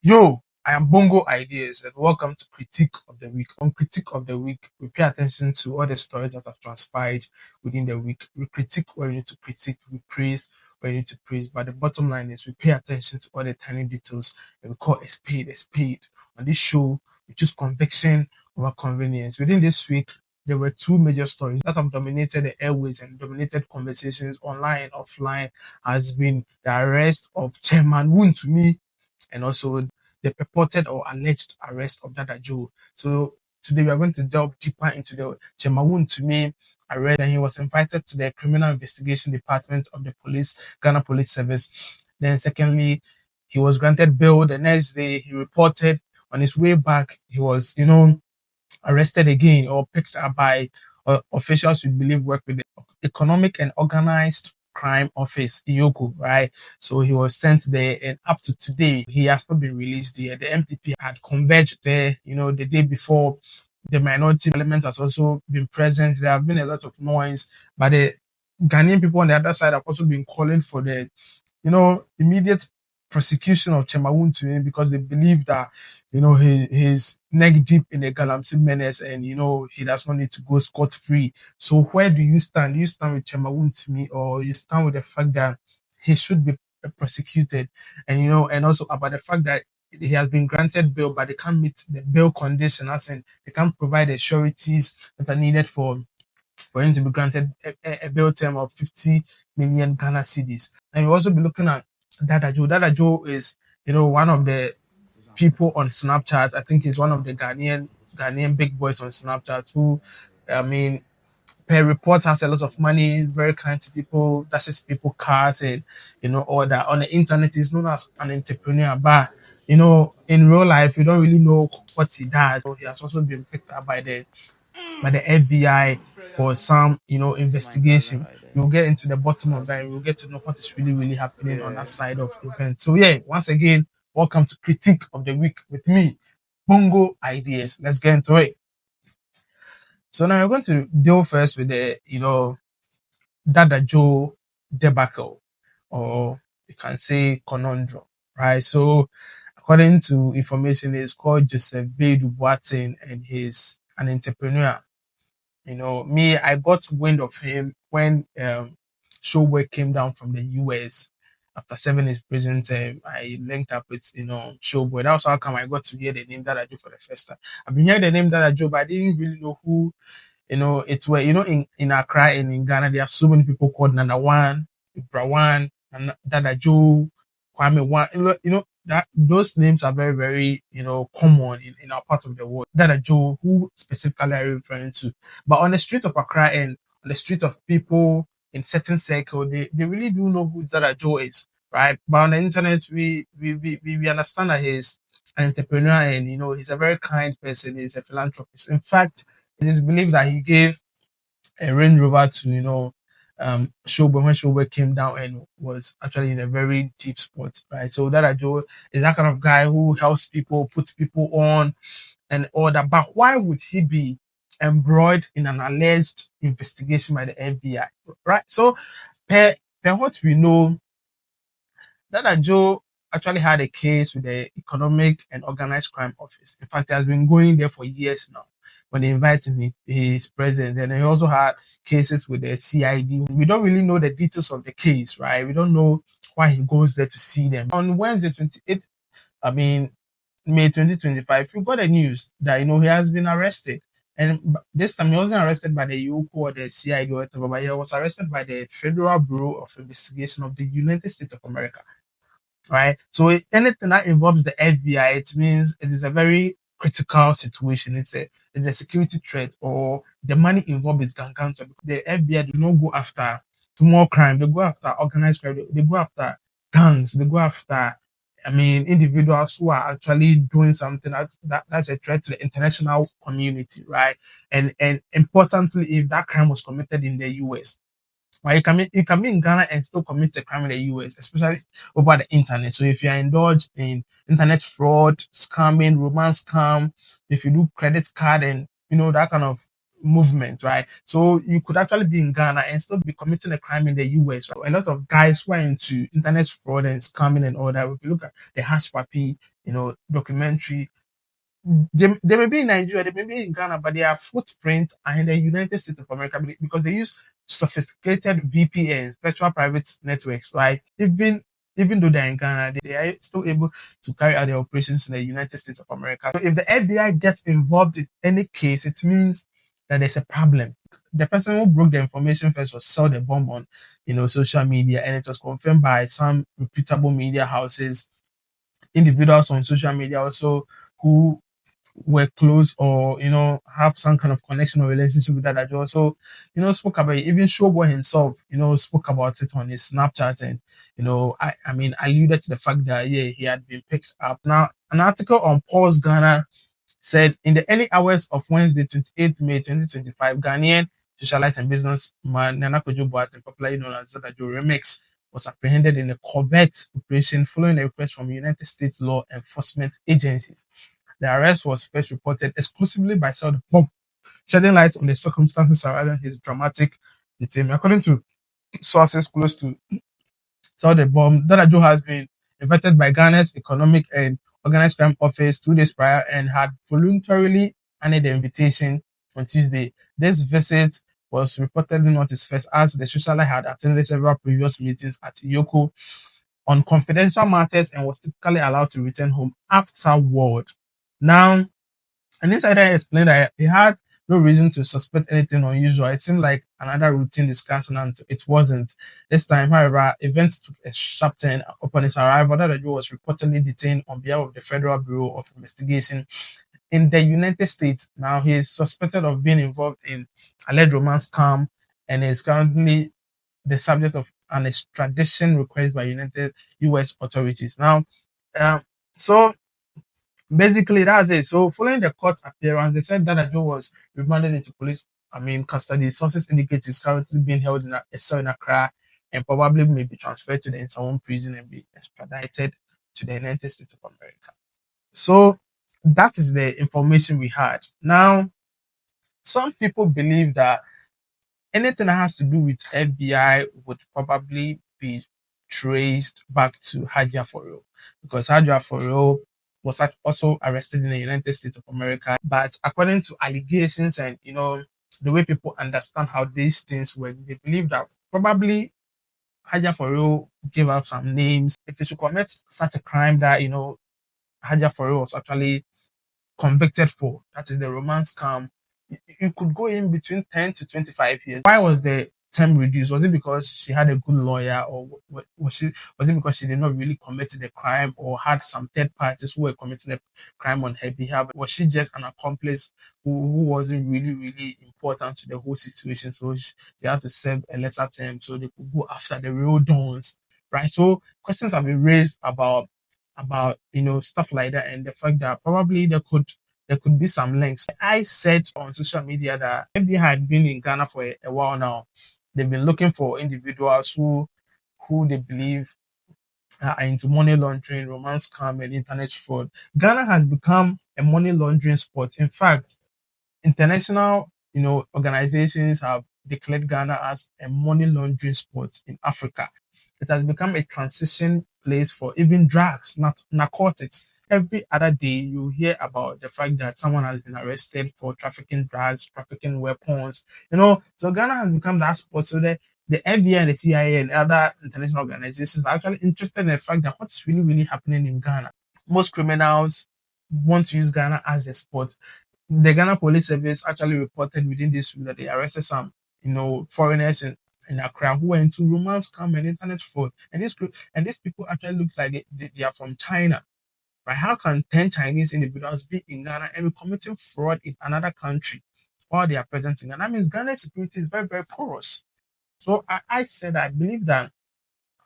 Yo, I am Bongo Ideas and welcome to Critique of the Week. On Critique of the Week, we pay attention to all the stories that have transpired within the week. We critique where we need to critique, we praise where we need to praise. But the bottom line is we pay attention to all the tiny details and we call a spade a spade. On this show, we choose conviction over convenience. Within this week, there were two major stories that have dominated the airways and dominated conversations online and offline has been the arrest of Chairman Wontumi and also the purported or alleged arrest of Dada Joe. So today we are going to delve deeper into the Chairman Wontumi arrest, and he was invited to the Criminal Investigation Department of the Police, Ghana Police Service. Then secondly, he was granted bail. The next day, he reported on his way back, he was, arrested again or picked up by officials we believe work with the Economic and Organized Crime Office, EOCO, right? So he was sent there, and up to today, he has not been released yet. The MPP had converged there, the day before. The minority element has also been present. There have been a lot of noise, but the Ghanaian people on the other side have also been calling for the immediate prosecution of Chairman Wontumi because they believe that, he's neck deep in the Galamsey menace and, he does not need to go scot-free. So where do you stand? Do you stand with Chairman Wontumi or you stand with the fact that he should be prosecuted? And, and also about the fact that he has been granted bail, but they can't meet the bail condition, as in they can't provide the sureties that are needed for him to be granted a bail term of 50 million Ghana cedis. And we'll also be looking at Dada Joe. Dada Joe is, one of the people on Snapchat. I think he's one of the Ghanaian big boys on Snapchat who, I mean, per report has a lot of money, very kind to people, dashes people cars and, all that. On the internet, he's known as an entrepreneur, but, in real life, you don't really know what he does. So he has also been picked up by the FBI for some, investigation. We'll get into the bottom of that and we'll get to know what is really, really happening on that side of the event. So yeah, once again, welcome to Critique of the Week with me, Bongo Ideas. Let's get into it. So now we're going to deal first with the, Dada Joe debacle, or you can say conundrum, right? So according to information, it's called Joseph Bedu Boateng and he's an entrepreneur. I got wind of him when Showboy came down from the US after serving his prison term. I linked up with, Showboy. That was how come I got to hear the name Dada Joe for the first time. I've been hearing the name Dada Joe, but I didn't really know who, it's where, in Accra and in Ghana, there are so many people called Nana One, Ibra One, and Dada Joe, Kwame One. That those names are very, very, common in our part of the world. Dada Joe, who specifically are you referring to? But on the street of Accra and on the street of people in certain circles, they really do know who Dada Joe is, right? But on the internet, we understand that he's an entrepreneur and, he's a very kind person. He's a philanthropist. In fact, it is believed that he gave a Range Rover to, Showboy when Showboy came down and was actually in a very deep spot, right? So Dada Joe is that kind of guy who helps people, puts people on and all that. But why would he be embroiled in an alleged investigation by the FBI, right? So per what we know, Dada Joe actually had a case with the Economic and Organized Crime Office. In fact, he has been going there for years now. When they invited me, he's present. And he also had cases with the CID. We don't really know the details of the case, right? We don't know why he goes there to see them. On Wednesday, 28th, May 2025, we got the news that, he has been arrested. And this time he wasn't arrested by the EOCO or the CID or whatever, but he was arrested by the Federal Bureau of Investigation of the United States of America, right? So anything that involves the FBI, it means it is a very critical situation. It's a security threat, or the money involved is ganganto. The FBI do not go after small crime. They go after organized crime. They go after gangs. They go after, individuals who are actually doing something that's a threat to the international community, right? And importantly, if that crime was committed in the US. Right, you can be in Ghana and still commit a crime in the US, especially over the internet. So if you are indulged in internet fraud, scamming, romance scam, if you do credit card and that kind of movement, right? So you could actually be in Ghana and still be committing a crime in the US. Right? A lot of guys who are into internet fraud and scamming and all that. If you look at the Hash Papi, documentary. They may be in Nigeria, they may be in Ghana, but their footprint are in the United States of America because they use sophisticated VPNs, virtual private networks. Like even though they're in Ghana, they are still able to carry out their operations in the United States of America. So if the FBI gets involved in any case, it means that there's a problem. The person who broke the information first was sold the bomb on, social media, and it was confirmed by some reputable media houses, individuals on social media also who were close or have some kind of connection or relationship with Dada Joe. So spoke about it. Even Showboy himself spoke about it on his Snapchat, and I mean alluded to the fact that yeah, he had been picked up. Now an article on Pulse Ghana said in the early hours of Wednesday 28th May 2025, Ghanaian socialite and businessman Nana Kojo Boateng, popularly known as Dada Joe Remix, was apprehended in a covert operation following a request from United States law enforcement agencies. The arrest was first reported exclusively by South Bob, shedding light on the circumstances surrounding his dramatic detainment. According to sources close to South Bomb, Dada Joe has been invited by Ghana's Economic and Organized Crime Office 2 days prior and had voluntarily honored the invitation on Tuesday. This visit was reportedly not his first, as the socialite had attended several previous meetings at EOCO on confidential matters and was typically allowed to return home afterward. Now, an insider explained that he had no reason to suspect anything unusual. It seemed like another routine discussion, and it wasn't. This time, however, events took a sharp turn upon his arrival. Dada Joe was reportedly detained on behalf of the Federal Bureau of Investigation in the United States. Now, he is suspected of being involved in alleged romance scam and is currently the subject of an extradition request by United U.S. authorities. Now, so basically, that's it. So, following the court appearance, they said that Joe was remanded into police, custody. Sources indicate he's currently being held in a cell in Accra and probably may be transferred to the Nsawam prison and be extradited to the United States of America. So, that is the information we had. Now, some people believe that anything that has to do with FBI would probably be traced back to Hajia Forel, because Hajia Forel was also arrested in the United States of America. But according to allegations and the way people understand how these things work, they believe that probably Hajia Forel gave out some names. If you should commit such a crime that Hajia Forel was actually convicted for, that is the romance scam, you could go in between 10 to 25 years. Why was the term reduced? Was it because she had a good lawyer, or was it because she did not really commit the crime or had some third parties who were committing the crime on her behalf? Was she just an accomplice who wasn't really, really important to the whole situation? So she had to serve a lesser term so they could go after the real dons, right? So questions have been raised about stuff like that, and the fact that probably there could be some links. I said on social media that FBI had been in Ghana for a while now. They've been looking for individuals who they believe are into money laundering, romance scam, and internet fraud. Ghana has become a money laundering spot. In fact, international organizations have declared Ghana as a money laundering spot in Africa. It has become a transition place for even drugs, not narcotics. Every other day, you hear about the fact that someone has been arrested for trafficking drugs, trafficking weapons. So Ghana has become that spot. So the FBI and the CIA and other international organizations are actually interested in the fact that what's really, really happening in Ghana. Most criminals want to use Ghana as a spot. The Ghana Police Service actually reported within this week that they arrested some, foreigners in Accra who were into romance scam and internet fraud. And these people actually look like they are from China, right? How can 10 Chinese individuals be in Ghana and be committing fraud in another country while they are present in Ghana? That means Ghana's security is very, very porous. So I said I believe that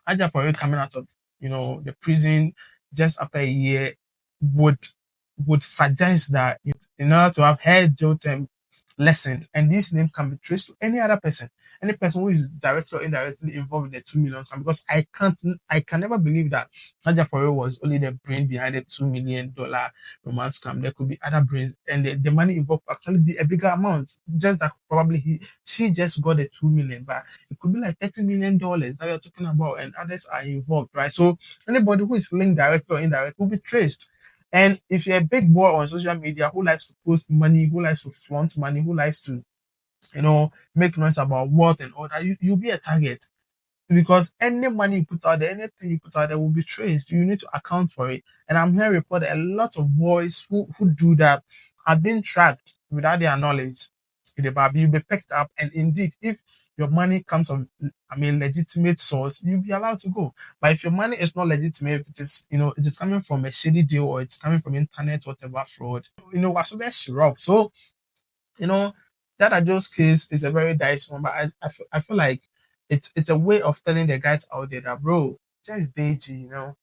Aja for you coming out of the prison just after a year would suggest that in order to have heard Joe term lessened, and this name can be traced to any other person, any person who is directly or indirectly involved in the 2 million scam. Because I can never believe that Nadia Foreo was only the brain behind the $2 million romance scam. There could be other brains, and the money involved actually be a bigger amount. Just that probably she just got the 2 million, but it could be like $30 million that you're talking about, and others are involved, right? So anybody who is linked directly or indirectly will be traced. And if you're a big boy on social media who likes to post money, who likes to flaunt money, who likes to, make noise about wealth and all that, you'll be a target. Because any money you put out there, anything you put out there will be traced. You need to account for it. And I'm here to report that a lot of boys who do that have been tracked without their knowledge. You'll be picked up. And indeed, if your money comes from, legitimate source, you'll be allowed to go. But if your money is not legitimate, if it is, it is coming from a shady deal or it's coming from internet, whatever fraud, what's very rough. So, you know, Dada Joe's case is a very dicey one, but I feel like it's a way of telling the guys out there that, bro, just DG.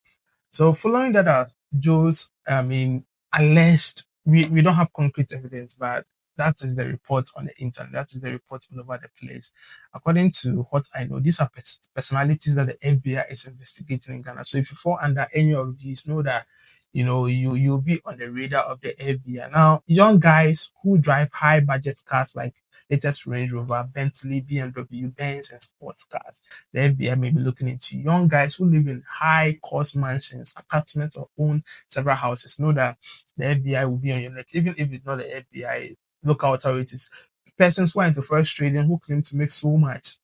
So following that, Joe's, alleged, we don't have concrete evidence, but that is the report on the internet. That is the report all over the place. According to what I know, these are personalities that the FBI is investigating in Ghana. So if you fall under any of these, know that you'll be on the radar of the FBI. Now, young guys who drive high budget cars like latest Range Rover, Bentley, BMW, Benz, and sports cars, the FBI may be looking into young guys who live in high cost mansions, apartments, or own several houses. Know that the FBI will be on your neck, even if it's not the FBI, local authorities, persons who are into first trading who claim to make so much.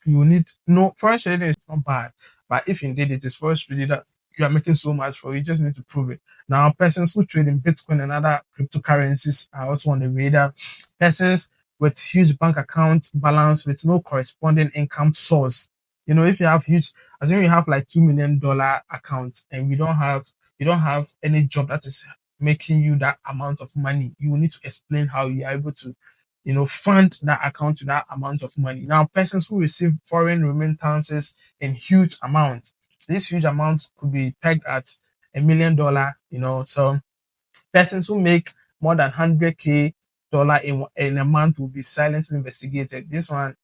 You need no foreign trading is not bad, but if indeed it is foreign trading that you are making so much for, you just need to prove it. Now, persons who trade in Bitcoin and other cryptocurrencies are also on the radar. Persons with huge bank account balance with no corresponding income source. If you have huge, assume you have like $2 million account and you don't have any job that is making you that amount of money, you will need to explain how you are able to fund that account to that amount of money. Now, persons who receive foreign remittances in huge amounts, these huge amounts could be pegged at $1 million, So persons who make more than 100K dollar in a month will be silently investigated. This one,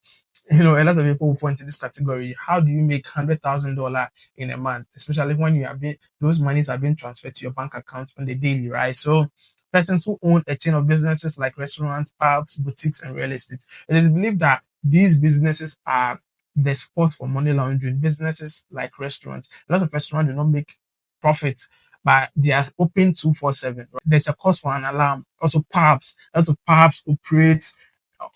a lot of people will fall into this category. How do you make $100,000 in a month, especially when those monies are being transferred to your bank account on the daily, right? So, persons who own a chain of businesses like restaurants, pubs, boutiques, and real estate. It is believed that these businesses are the spot for money laundering. Businesses like restaurants, a lot of restaurants do not make profit, but they are open 247. There's a cost for an alarm. Also, pubs, a lot of pubs operate,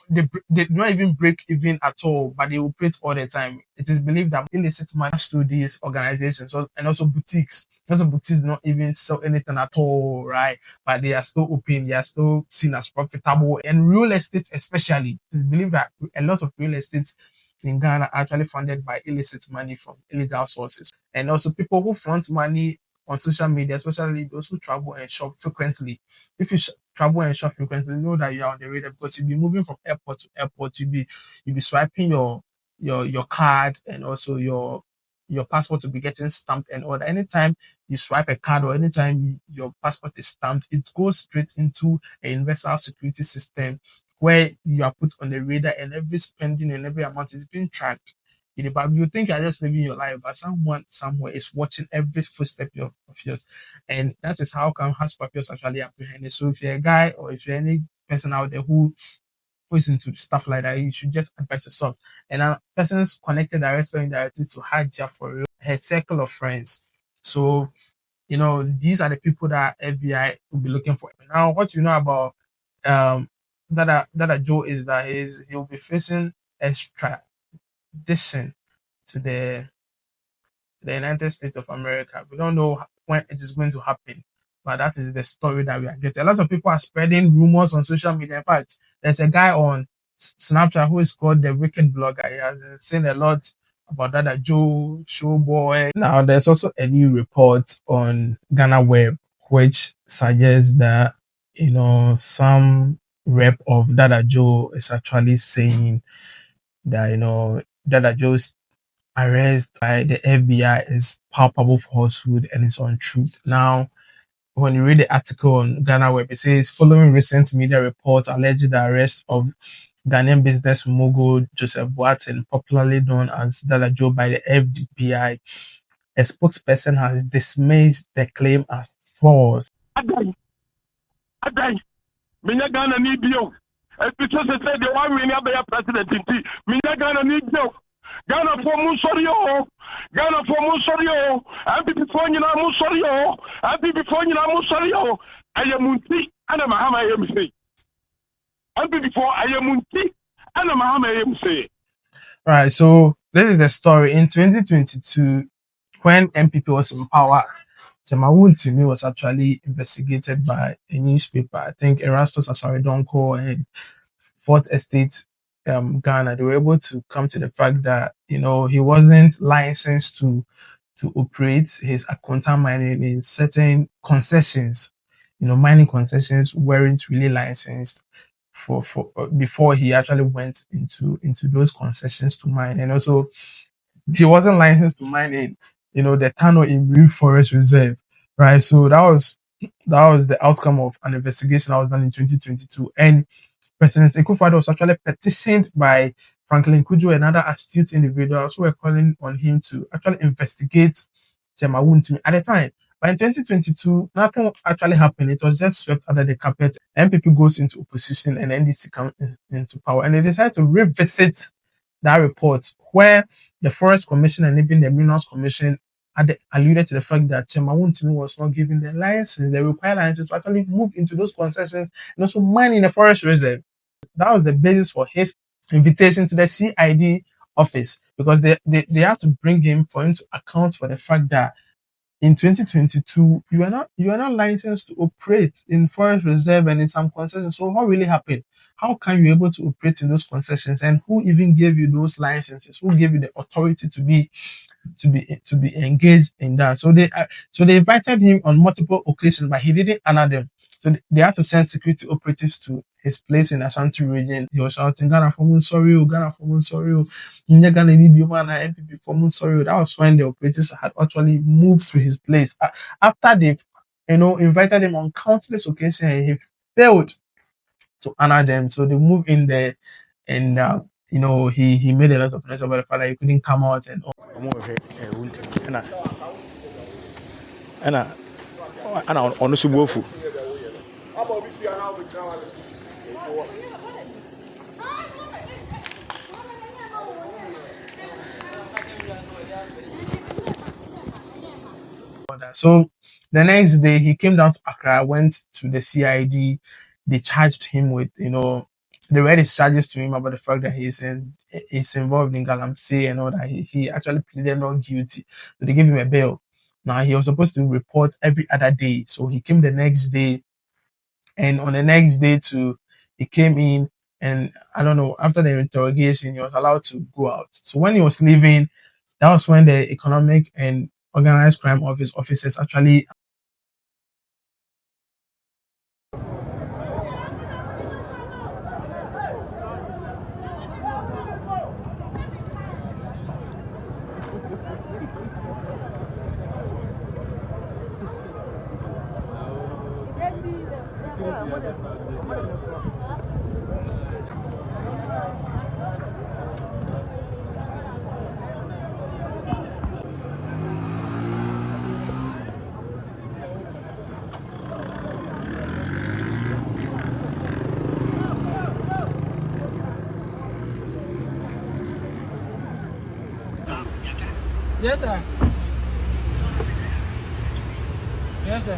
they do not even break even at all, but they operate all the time. It is believed that illicit money to these organizations, and also boutiques. Lots of boutiques do not even sell anything at all, right? But they are still open, they are still seen as profitable. And real estate, especially, it is believed that a lot of real estate in Ghana are actually funded by illicit money from illegal sources. And also people who front money on social media, especially those who travel and shop frequently. If you travel and shop frequently, know that you are on the radar because you'll be moving from airport to airport. You'll be swiping your card and also your passport to be getting stamped and all that. Anytime you swipe a card or anytime your passport is stamped, it goes straight into a universal security system where you are put on the radar and every spending and every amount is being tracked. But you think you're just living your life, but someone somewhere is watching every footstep of yours. And that is how come house papiers actually apprehended. So if you're a guy or if you're any person out there who is into stuff like that, you should just advise yourself. And persons connected directly or indirectly to Hajia for real, her circle of friends. So, these are the people that FBI will be looking for. Now, what you know about um Dada Joe is that he'll be facing extradition to the United States of America. We don't know when it is going to happen, but that is the story that we are getting. A lot of people are spreading rumors on social media. In fact, there's a guy on Snapchat who is called the Wicked Blogger. He has seen a lot about Dada Joe, Showboy. Now, there's also a new report on Ghana Web which suggests that some rep of Dada Joe is actually saying that Dada Joe's arrest by the FBI is palpable falsehood and it's untruth. Now, when you read the article on Ghana Web, it says following recent media reports alleged the arrest of Ghanaian business mogul Joseph Boateng, popularly known as Dada Joe, by the FBI, a spokesperson has dismissed the claim as false. Minya Ghana need bio. Because they said the one we never president in Minya Ghana need bio. Ghana for Musorio, Ghana for Musorio, and before you know Musorio, and before you know Musorio, I am Munti, and I'm Mahama MC. And before I am Munti, and I'm Mahama MC. Right. So this is the story. In 2022, when MPP was in power, Chairman Wontumi was actually investigated by a newspaper. I think Erastus Asaridonko and Fourth Estate, Ghana. They were able to come to the fact that he wasn't licensed to operate his Akonta mining in certain concessions. Mining concessions weren't really licensed for before he actually went into those concessions to mine, and also he wasn't licensed to mine in the Tano Imri Forest Reserve, right? So that was the outcome of an investigation that was done in 2022, and President Akufo-Addo was actually petitioned by Franklin Kujo and other astute individuals who were calling on him to actually investigate Chairman Wontumi at the time. But in 2022, nothing actually happened. It was just swept under the carpet. MPP goes into opposition and NDC comes into power. And they decided to revisit that report where the Forest Commission and even the Minerals Commission had alluded to the fact that Chairman Wontumi was not given the license, the required license to actually move into those concessions and also mine in the forest reserve. That was the basis for his invitation to the CID office, because they had to bring him for him to account for the fact that in 2022 you are not licensed to operate in forest reserve and in some concessions. So what really happened? How can you be able to operate in those concessions, and who even gave you those licenses? Who gave you the authority to be engaged in that? So they invited him on multiple occasions, but he didn't honor them. So they had to send security operatives to his place in Ashanti region. He was shouting, "Ghana for moon, sorry, oh, Ghana for moon, sorry, oh, Ghana need be man, MPP for moon, sorry." Oh." That was when the operatives had actually moved to his place. After they've, invited him on countless occasions, and he failed to honor them. So they moved in there, and he made a lot of noise about the fact that he couldn't come out and all. Ana ɔno so buofu. So the next day he came down to Accra, went to the CID. They charged him with, they read his charges to him about the fact that he's involved in Galamsey and all that. He actually pleaded not guilty. So they gave him a bail. Now he was supposed to report every other day. So he came the next day, and on the next day too, he came in, and I don't know, after the interrogation, he was allowed to go out. So when he was leaving, that was when the Economic and Organized Crime Office officers actually Yes, sir. Yes, sir.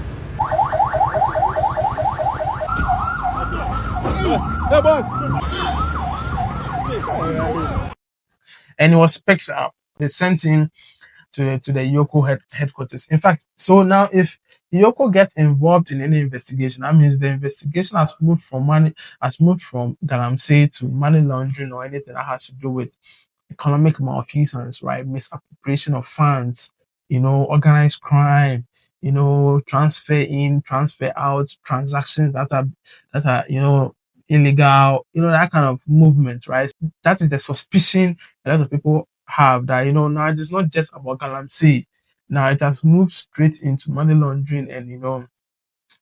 Hey, boss. and he was picked up. They sent him to the EOCO headquarters. In fact, so now if EOCO gets involved in any investigation, that means the investigation has moved from Galamsey to money laundering or anything that has to do with economic malfeasance, right? Misappropriation of funds, organized crime, transfer in, transfer out, transactions that are illegal, that kind of movement, right? That is the suspicion a lot of people have, that now it's not just about Galamsey. Now it has moved straight into money laundering and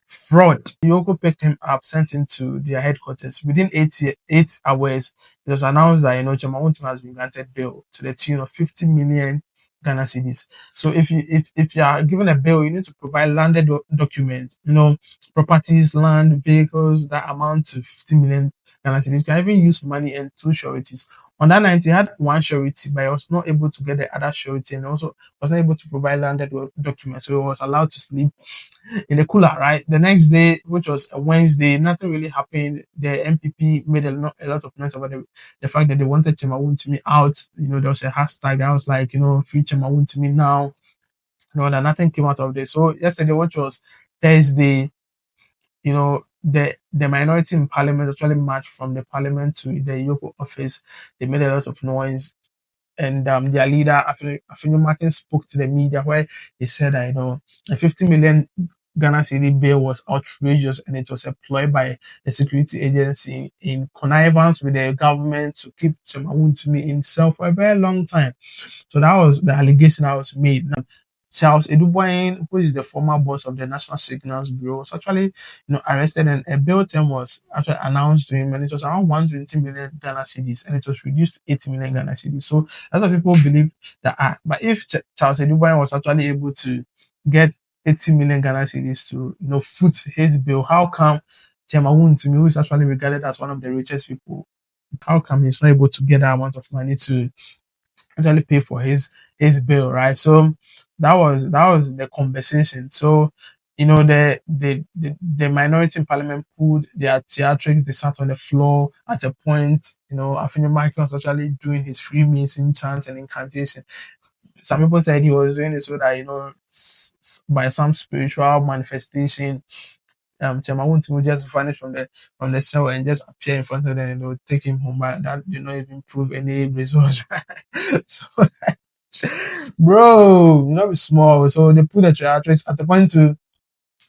fraud. Yoko picked him up, sent him to their headquarters. Within 8 hours, it was announced that Chairman Wontumi has been granted bail to the tune of 50 million Ghana cedis. So if you are given a bail, you need to provide landed documents, properties, land, vehicles that amount to 50 million Ghana cedis. You can even use money and two sureties. On that night, he had one surety, but he was not able to get the other surety, and also was not able to provide landed documents. So he was allowed to sleep in the cooler, right? The next day, which was a Wednesday, nothing really happened. The MPP made a lot of noise about the fact that they wanted Chairman Wontumi out. There was a hashtag that was like, free Chairman Wontumi now. That nothing came out of this. So yesterday, which was Thursday, the minority in parliament actually marched from the parliament to the EOCO office. They made a lot of noise. And their leader, Afenyo Martin, spoke to the media where he said that, a 50 million Ghana cedi bill was outrageous and it was employed by the security agency in connivance with the government to keep Chairman Wontumi himself for a very long time. So that was the allegation that was made. Now, Charles Eduboyin, who is the former boss of the National Signals Bureau, was actually, arrested, and a bail term was actually announced to him, and it was around 120 million Ghana cedis, and it was reduced to 80 million Ghana cedis. So a lot of people believe that, but if Charles Eduboyin was actually able to get 80 million Ghana cedis to, foot his bill, how come Chairman Wontumi, who is actually regarded as one of the richest people, how come he's not able to get that amount of money to actually pay for his bill, right? So that was the conversation. So the minority in parliament pulled their theatrics. They sat on the floor at a point. Afenyo Michael was actually doing his Freemason chants and incantation. Some people said he was doing it so that by some spiritual manifestation, Chairman Wontumi would just vanish from the cell and just appear in front of them, and they would take him home. But that did not even prove any results. So, bro, not small. So they put the theatrics at the point to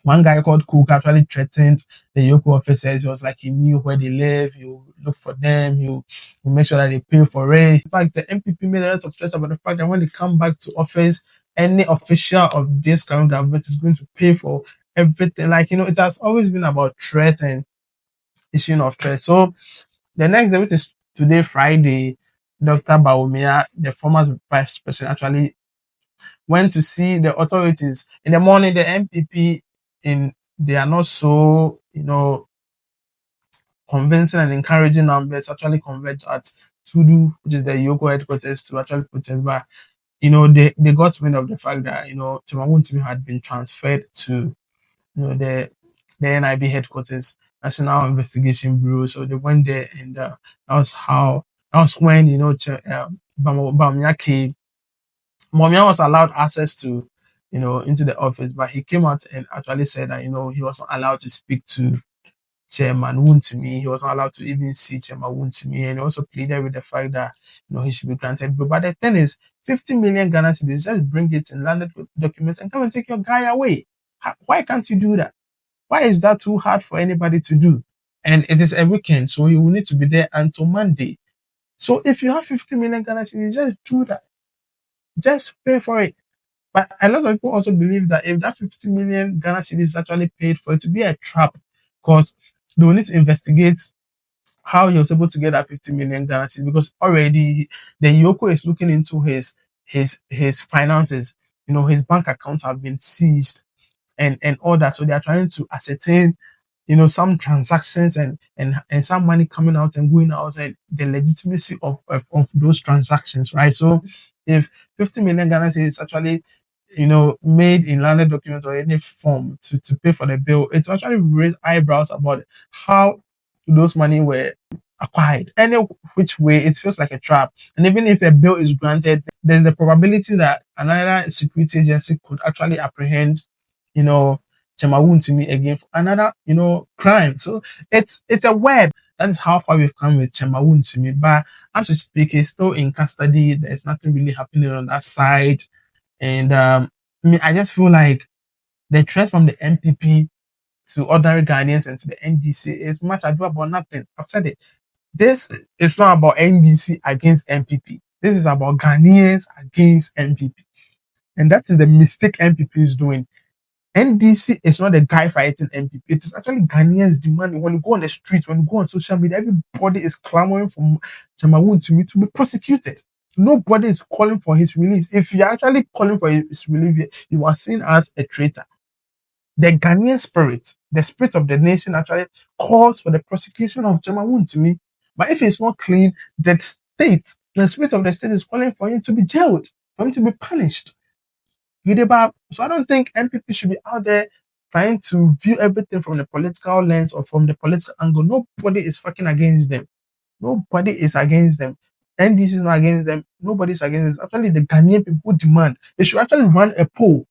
one guy called Cook actually threatened the EOCO officers. He was like, he knew where they live, you look for them, you make sure that they pay for it. In fact, the MPP made a lot of threats about the fact that when they come back to office, any official of this current government is going to pay for everything. Like, it has always been about threat and issuing of threat. So the next day, which is today, Friday, Dr. Bawumia, the former vice president, actually went to see the authorities. In the morning, the MPP they are not so, convincing and encouraging numbers actually converge at Tudu, which is the EOCO headquarters, to actually protest. But they got wind of the fact that Chairman Wontumi had been transferred to the NIB headquarters, National Investigation Bureau. So they went there, and that was when Bawumia came. Bawumia was allowed access to into the office, but he came out and actually said that he wasn't allowed to speak to Chairman Wontumi. He wasn't allowed to even see Chairman Wontumi, and he also pleaded with the fact that he should be granted bail. But the thing is, 50 million Ghana cedis, just bring it in landed documents and come and take your guy away. Why can't you do that? Why is that too hard for anybody to do? And it is a weekend, so you will need to be there until Monday. So if you have 50 million Ghana cedis, just do that. Just pay for it. But a lot of people also believe that if that 50 million Ghana cedis is actually paid for, it to be a trap, because they will need to investigate how he was able to get that 50 million Ghana cedis, because already the EOCO is looking into his finances. His bank accounts have been seized and all that. So they are trying to ascertain some transactions and some money coming out and going out, and the legitimacy of those transactions, right? So if 50 million Ghana cedis is actually made in landed documents or any form to pay for the bill, it's actually raised eyebrows about how those money were acquired. Any which way, it feels like a trap. And even if a bill is granted, there's the probability that another security agency could actually apprehend Chairman Wontumi again for another crime. So it's a web. That is how far we've come with Chairman Wontumi. But as we speak, he's still in custody. There's nothing really happening on that side. And I just feel like the threat from the MPP to ordinary Ghanaians and to the NDC is much ado about nothing. I've said it. This is not about NDC against MPP. This is about Ghanaians against MPP. And that is the mistake MPP is doing. NDC is not the guy fighting MPP. It is actually Ghanaians demanding. When you go on the street, when you go on social media, everybody is clamoring for Chairman Wontumi to be prosecuted. Nobody is calling for his release. If you're actually calling for his release, you are seen as a traitor. The Ghanaian spirit, the spirit of the nation, actually calls for the prosecution of Chairman Wontumi. But if it's not clean, the state, the spirit of the state is calling for him to be jailed, for him to be punished. So I don't think MPP should be out there trying to view everything from the political lens or from the political angle. Nobody is fucking against them. Nobody is against them. NDC is not against them. Nobody is against them. Actually, the Ghanaian people demand they should actually run a poll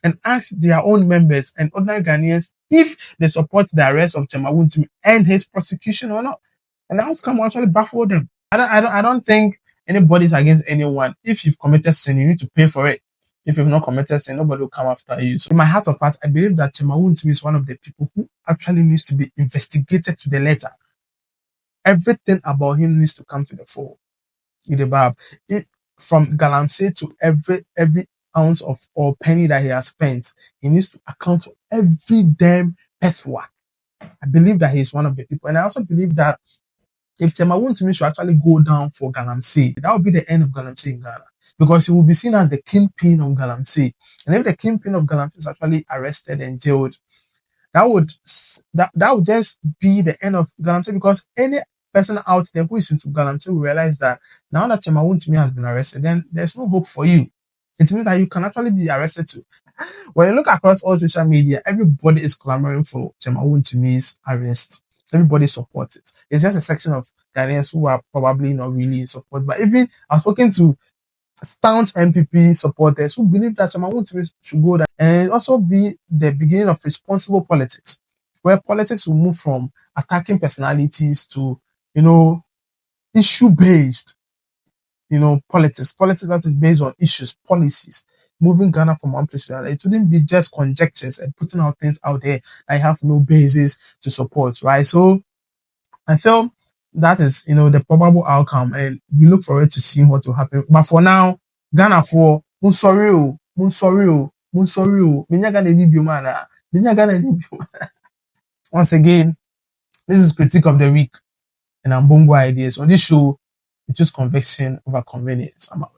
and ask their own members and ordinary Ghanaians if they support the arrest of Chairman Wontumi and his prosecution or not. And the outcome will actually baffle them. I don't think anybody's against anyone. If you've committed sin, you need to pay for it. If you've not committed sin, nobody will come after you. So in my heart of hearts, I believe that Chairman Wontumi is one of the people who actually needs to be investigated to the letter. Everything about him needs to come to the fore. From Galamsey to every ounce of or penny that he has spent, he needs to account for every damn peswa. I believe that he is one of the people, and I also believe that if Chairman Wontumi should actually go down for Galamsey, that would be the end of Galamsey in Ghana, because he will be seen as the kingpin of Galamsey. And if the kingpin of Galamsey is actually arrested and jailed, that would just be the end of Galamsey, because any person out there who is into Galamsey will realize that now that Chairman Wontumi has been arrested, then there's no hope for you. It means that you can actually be arrested too. When you look across all social media, everybody is clamoring for Chairman Wontumi's arrest. Everybody supports it. It's just a section of Ghanaians who are probably not really in support. But even I've spoken to staunch MPP supporters who believe that Chairman Wontumi should go there, and it also be the beginning of responsible politics, where politics will move from attacking personalities to, issue-based, politics that is based on issues, policies, moving Ghana from one place to another. It wouldn't be just conjectures and putting out things out there I have no basis to support, right? So I feel that is, the probable outcome, and we look forward to seeing what will happen. But for now, Ghana for Munsorio, Minya Ghana ni biomana, Minya Ghana ni biomana. Once again, this is Critique of the Week, and I'm Bongo Ideas. On this show, we choose conviction over convenience. I'm out.